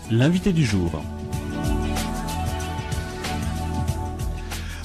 L'invité du jour.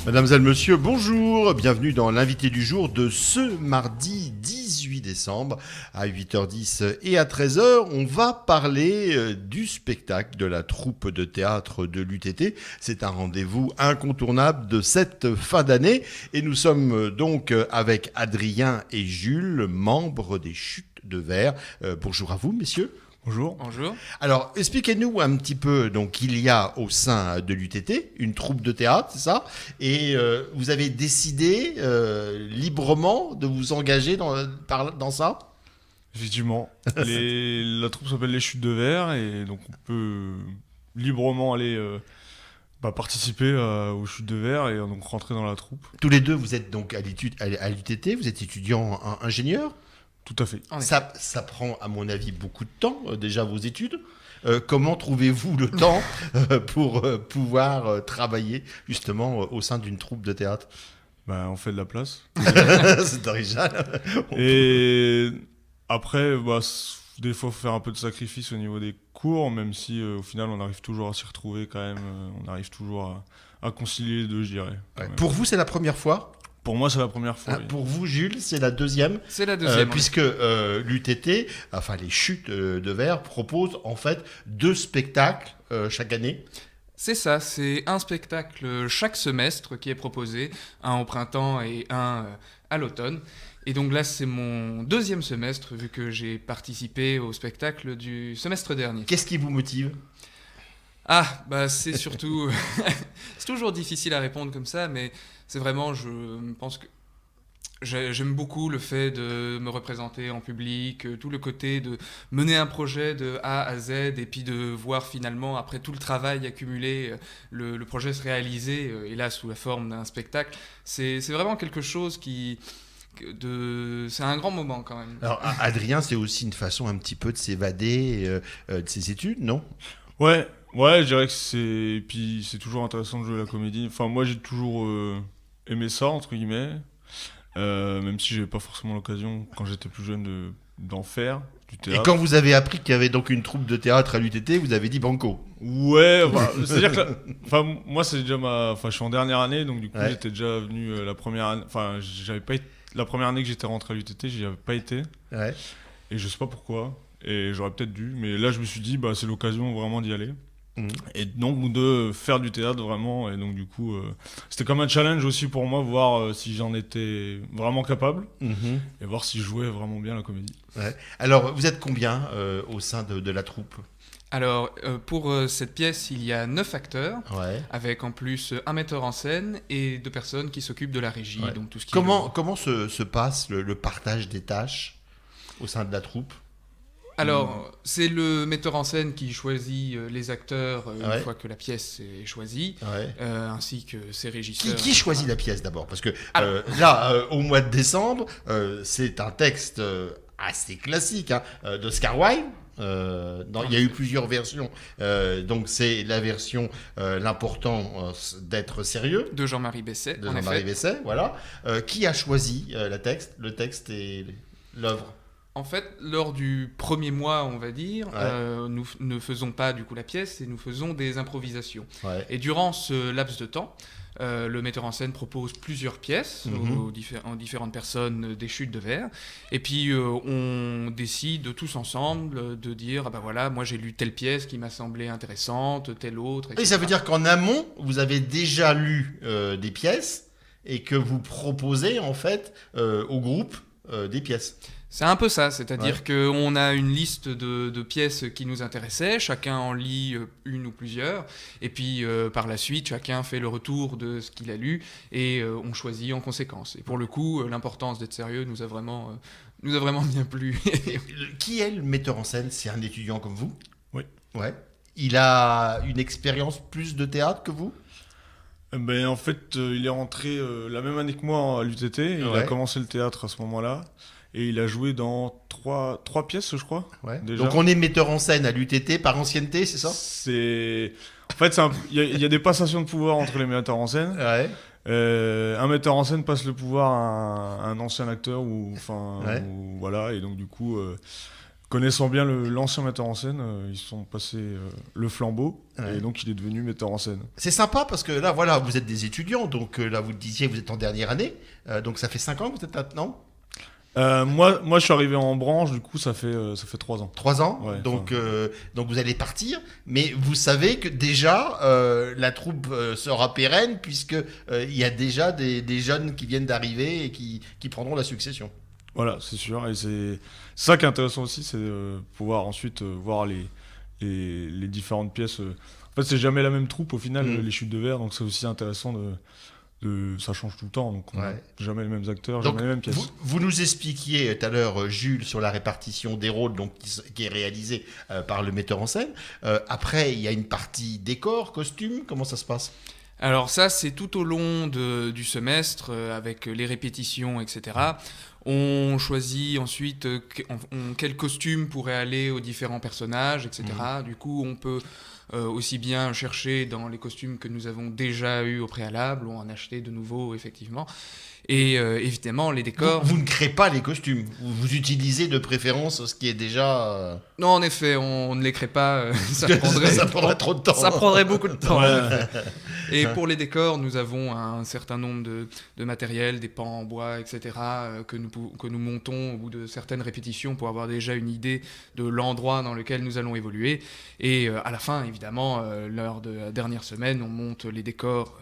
Mesdames et messieurs, bonjour, bienvenue dans l'invité du jour de ce mardi 18 décembre à 8h10 et à 13h. On va parler du spectacle de la troupe de théâtre de l'UTT. C'est un rendez-vous incontournable de cette fin d'année et nous sommes donc avec Adrien et Jules, membres des Chutes de Verre. Bonjour à vous, messieurs. Bonjour. Bonjour. Alors, expliquez-nous un petit peu, donc il y a au sein de l'UTT une troupe de théâtre, c'est ça? Et vous avez décidé librement de vous engager dans ça? Effectivement, la troupe s'appelle les Chutes de Verre et donc on peut librement aller participer aux Chutes de Verre et donc rentrer dans la troupe. Tous les deux, vous êtes donc à l'UTT, vous êtes étudiant ingénieur? Tout à fait. Ça prend, à mon avis, beaucoup de temps, déjà, vos études. Comment trouvez-vous le temps pour pouvoir travailler, justement, au sein d'une troupe de théâtre? On fait de la place. C'est original. Et après, des fois, il faut faire un peu de sacrifice au niveau des cours, même si au final, on arrive toujours à s'y retrouver quand même. On arrive toujours à concilier les deux, je dirais. Ouais. Pour vous, c'est la première fois? Pour moi, c'est la première fois. Oui. Pour vous, Jules, c'est la deuxième. C'est la deuxième. Puisque l'UTT, enfin les Chutes de Verre, proposent en fait 2 spectacles chaque année. C'est ça, c'est un spectacle chaque semestre qui est proposé, un au printemps et un à l'automne. Et donc là, c'est mon deuxième semestre, vu que j'ai participé au spectacle du semestre dernier. Qu'est-ce qui vous motive? C'est surtout... c'est toujours difficile à répondre comme ça, mais c'est vraiment, je pense que j'aime beaucoup le fait de me représenter en public, tout le côté de mener un projet de A à Z et puis de voir finalement, après tout le travail accumulé, le projet se réaliser, et là sous la forme d'un spectacle. C'est vraiment quelque chose c'est un grand moment quand même. Alors Adrien, c'est aussi une façon un petit peu de s'évader de ses études, non? Ouais, je dirais que c'est... Et puis c'est toujours intéressant de jouer la comédie. Enfin, moi, j'ai toujours aimé ça, entre guillemets. Même si j'avais pas forcément l'occasion, quand j'étais plus jeune, d'en faire, du théâtre. Et quand vous avez appris qu'il y avait donc une troupe de théâtre à l'UTT, vous avez dit banco? Ouais, c'est-à-dire que moi, c'est déjà je suis en dernière année, donc du coup, j'étais déjà venu la première année. Enfin, j'avais pas été... La première année que j'étais rentré à l'UTT, j'y avais pas été. Ouais. Et je sais pas pourquoi. Et j'aurais peut-être dû. Mais là, je me suis dit, c'est l'occasion vraiment d'y aller. Et donc de faire du théâtre vraiment, et donc du coup c'était comme un challenge aussi pour moi, voir si j'en étais vraiment capable et voir si je jouais vraiment bien la comédie. Ouais. Alors vous êtes combien au sein de la troupe? Alors, pour cette pièce, il y a 9 acteurs, avec en plus un metteur en scène et 2 personnes qui s'occupent de la régie. Ouais. Donc tout ce qui Comment se passe le partage des tâches au sein de la troupe? Alors, c'est le metteur en scène qui choisit les acteurs une fois que la pièce est choisie, ainsi que ses régisseurs. Qui choisit la pièce d'abord? Parce que là, au mois de décembre, c'est un texte assez classique d'Oscar Wilde. Il y a eu plusieurs versions. Donc c'est la version l'important d'être sérieux. De Jean-Marie Besset. De Jean-Marie Besset, voilà. Qui a choisi le texte et l'œuvre? En fait, lors du premier mois, on va dire, nous ne faisons pas du coup la pièce et nous faisons des improvisations. Ouais. Et durant ce laps de temps, le metteur en scène propose plusieurs pièces aux différentes personnes des Chutes de Verre. Et puis, on décide tous ensemble de dire, moi j'ai lu telle pièce qui m'a semblé intéressante, telle autre, etc. Et ça veut dire qu'en amont, vous avez déjà lu des pièces et que vous proposez en fait au groupe des pièces. C'est un peu ça, c'est-à-dire qu'on a une liste de pièces qui nous intéressaient, chacun en lit une ou plusieurs, et puis par la suite, chacun fait le retour de ce qu'il a lu, et on choisit en conséquence. Et pour le coup, l'importance d'être sérieux nous a vraiment bien plu. Qui est le metteur en scène? C'est un étudiant comme vous? Oui. Ouais. Il a une expérience plus de théâtre que vous? En fait, il est rentré la même année que moi à l'UTT, il a commencé le théâtre à ce moment-là. Et il a joué dans trois pièces, je crois. Ouais. Déjà. Donc on est metteur en scène à l'UTT par ancienneté, c'est ça? En fait, il y a des passations de pouvoir entre les metteurs en scène. Ouais. Un metteur en scène passe le pouvoir à un ancien acteur, voilà. Et donc du coup, Connaissant bien l'ancien metteur en scène, ils se sont passés le flambeau, Ouais. et donc il est devenu metteur en scène. C'est sympa parce que là, voilà, vous êtes des étudiants, donc là, vous le disiez, vous êtes en dernière année, donc ça fait 5 ans que vous êtes maintenant. Moi, je suis arrivé en branche, du coup, ça fait 3 ans. 3 ans, Ouais, donc vous allez partir, mais vous savez que déjà la troupe sera pérenne puisque il y a déjà des jeunes qui viennent d'arriver et qui prendront la succession. Voilà, c'est sûr. Et c'est ça qui est intéressant aussi, c'est de pouvoir ensuite voir les différentes pièces. En fait, c'est jamais la même troupe au final, les chutes de verre, donc c'est aussi intéressant ça change tout le temps, donc on n'a Ouais. jamais les mêmes acteurs, Donc, jamais les mêmes pièces. vous nous expliquiez tout à l'heure, Jules, sur la répartition des rôles donc, qui est réalisée par le metteur en scène. Après, il y a une partie décor, costume, comment ça se passe? Alors ça, c'est tout au long du semestre, avec les répétitions, etc. On choisit ensuite quel costume pourrait aller aux différents personnages, etc. Du coup, on peut aussi bien chercher dans les costumes que nous avons déjà eus au préalable, ou en acheter de nouveaux, effectivement. Et évidemment, les décors... Vous ne créez pas les costumes, vous utilisez de préférence ce qui est déjà... Non, en effet, on ne les crée pas, ça prendrait trop de temps. Ça prendrait beaucoup de temps. Ouais. Et pour les décors, nous avons un certain nombre de matériel, des pans en bois, etc., que nous montons au bout de certaines répétitions pour avoir déjà une idée de l'endroit dans lequel nous allons évoluer. Et à la fin, évidemment, lors de la dernière semaine, on monte les décors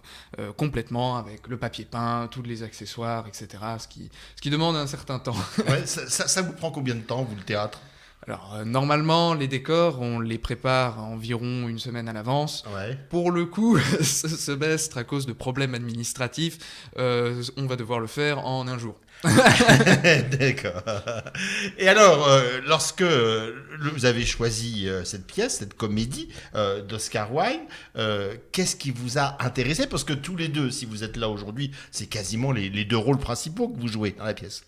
complètement avec le papier peint, tous les accessoires, etc., ce qui demande un certain temps. Ouais, ça vous prend combien de temps, vous, le théâtre? Alors, normalement, les décors, on les prépare environ une semaine à l'avance. Ouais. Pour le coup, ce semestre, à cause de problèmes administratifs, on va devoir le faire en un jour. D'accord. Et alors, lorsque vous avez choisi cette pièce, cette comédie d'Oscar Wilde, qu'est-ce qui vous a intéressé? Parce que tous les deux, si vous êtes là aujourd'hui, c'est quasiment les deux rôles principaux que vous jouez dans la pièce.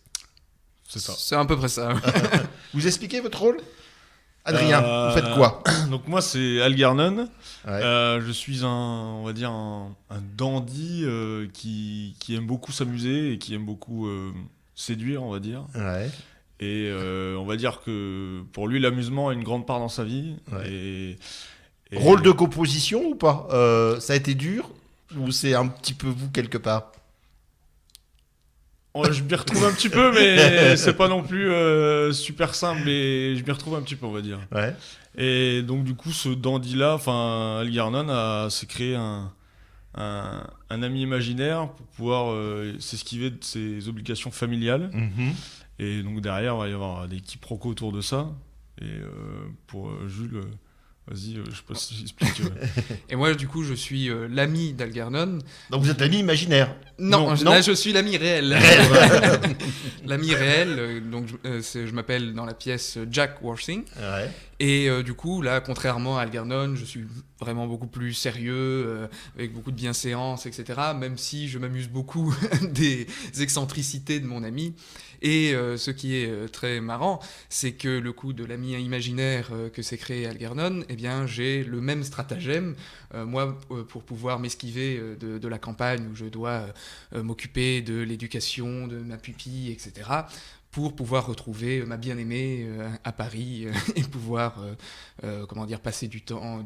C'est ça. C'est à peu près ça. Vous expliquez votre rôle? Adrien, vous faites quoi? Donc moi, c'est Algernon. Ouais. Je suis on va dire un dandy qui aime beaucoup s'amuser et qui aime beaucoup séduire, on va dire. Ouais. Et on va dire que pour lui, l'amusement a une grande part dans sa vie. Ouais. Et Rôle de composition ou pas? Ça a été dur? Ou c'est un petit peu vous quelque part? Je m'y retrouve un petit peu, mais c'est pas non plus super simple. Mais je m'y retrouve un petit peu, on va dire. Ouais. Et donc du coup, ce dandy-là, enfin Algernon, s'est créé un ami imaginaire pour pouvoir s'esquiver de ses obligations familiales. Mhm. Et donc derrière, il va y avoir des quiproquos autour de ça. Et pour Jules, vas-y, je sais pas si j'explique. Et moi, du coup, je suis l'ami d'Algernon. Donc vous êtes l'ami imaginaire? Non, Non. là, je suis l'ami réel. L'ami réel, donc je m'appelle dans la pièce Jack Worthing. Ouais. Et du coup, là, contrairement à Algernon, je suis vraiment beaucoup plus sérieux, avec beaucoup de bienséance, etc. Même si je m'amuse beaucoup des excentricités de mon ami. Et ce qui est très marrant, c'est que le coup de l'ami imaginaire que s'est créé Algernon, eh bien, j'ai le même stratagème, moi, pour pouvoir m'esquiver de la campagne où je dois m'occuper de l'éducation de ma pupille, etc., pour pouvoir retrouver ma bien-aimée à Paris et pouvoir passer du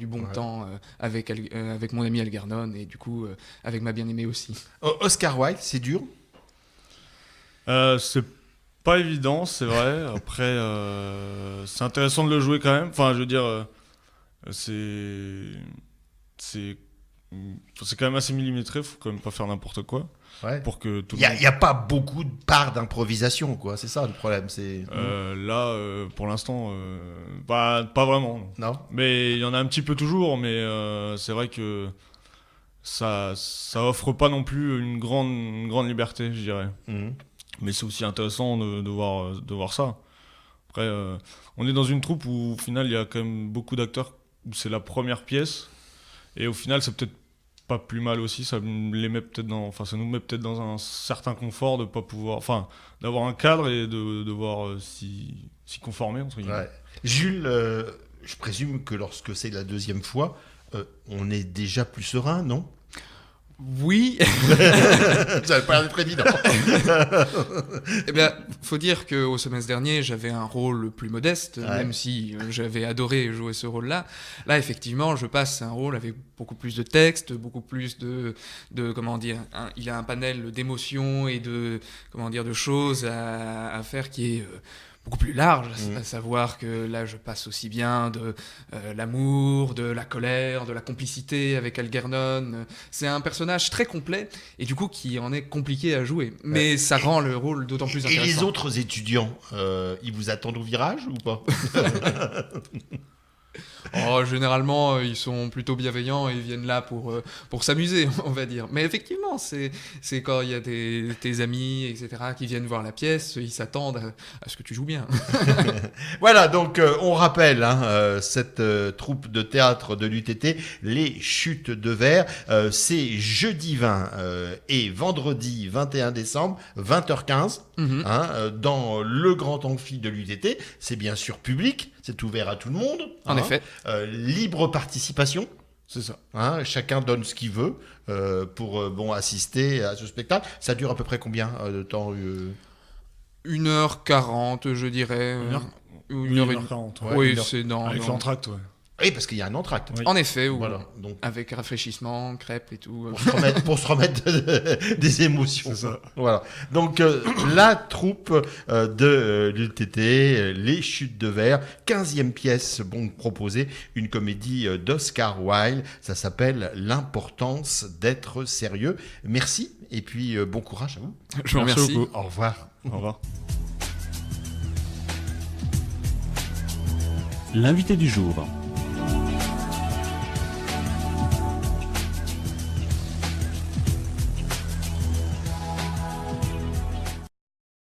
bon temps avec mon ami Algernon et du coup avec ma bien-aimée aussi. Oscar Wilde, c'est dur? C'est pas évident, c'est vrai. Après, c'est intéressant de le jouer quand même. Enfin, je veux dire, c'est quand même assez millimétré. Faut quand même pas faire n'importe quoi. Ouais. Pour que tout Il n'y a pas beaucoup de parts d'improvisation, quoi. C'est ça le problème. Là, pour l'instant, pas vraiment. Non. Mais il y en a un petit peu toujours. Mais c'est vrai que ça offre pas non plus une grande liberté, je dirais. Mhm. Mais c'est aussi intéressant de voir ça. Après, on est dans une troupe où au final il y a quand même beaucoup d'acteurs où c'est la première pièce. Et au final, c'est peut-être pas plus mal aussi. Ça nous met peut-être dans un certain confort de pas pouvoir, d'avoir un cadre et de devoir s'y conformer entre guillemets. Ouais. Jules, je présume que lorsque c'est la deuxième fois, on est déjà plus serein, non? Oui. Ça n'a pas l'air d'être évident. Eh bien, faut dire qu'au semestre dernier, j'avais un rôle plus modeste, Ouais. même si j'avais adoré jouer ce rôle-là. Là, effectivement, je passe un rôle avec beaucoup plus de texte, beaucoup plus de comment dire, il a un panel d'émotions et de, comment dire, de choses à faire qui est beaucoup plus large, à savoir que là, je passe aussi bien de l'amour, de la colère, de la complicité avec Algernon. C'est un personnage très complet et du coup qui en est compliqué à jouer. Mais ça rend le rôle d'autant plus Et intéressant. les autres étudiants, ils vous attendent au virage ou pas? Oh, généralement, ils sont plutôt bienveillants et ils viennent là pour s'amuser, on va dire. Mais effectivement, c'est quand il y a tes amis, etc., qui viennent voir la pièce, ils s'attendent à ce que tu joues bien. Voilà, donc on rappelle cette troupe de théâtre de l'UTT, Les Chutes de Verre. C'est jeudi 20 et vendredi 21 décembre, 20h15, dans le grand amphi de l'UTT. C'est bien sûr public, c'est ouvert à tout le monde. En effet. Libre participation. C'est ça. Chacun donne ce qu'il veut pour assister à ce spectacle. Ça dure à peu près combien de temps 1h40, je dirais. Ou 1h40. Oui, c'est dans... Avec l'entracte, ouais. Oui, parce qu'il y a un entracte. Oui. En effet, Voilà, donc avec rafraîchissement, crêpes et tout. pour se remettre des émotions. C'est ça. Voilà. Donc la troupe de l'UTT, Les Chutes de Verre, 15e pièce proposée, une comédie d'Oscar Wilde. Ça s'appelle L'importance d'être sérieux. Merci et puis bon courage à vous. Je vous remercie. beaucoup. Au revoir. Au revoir. L'invité du jour.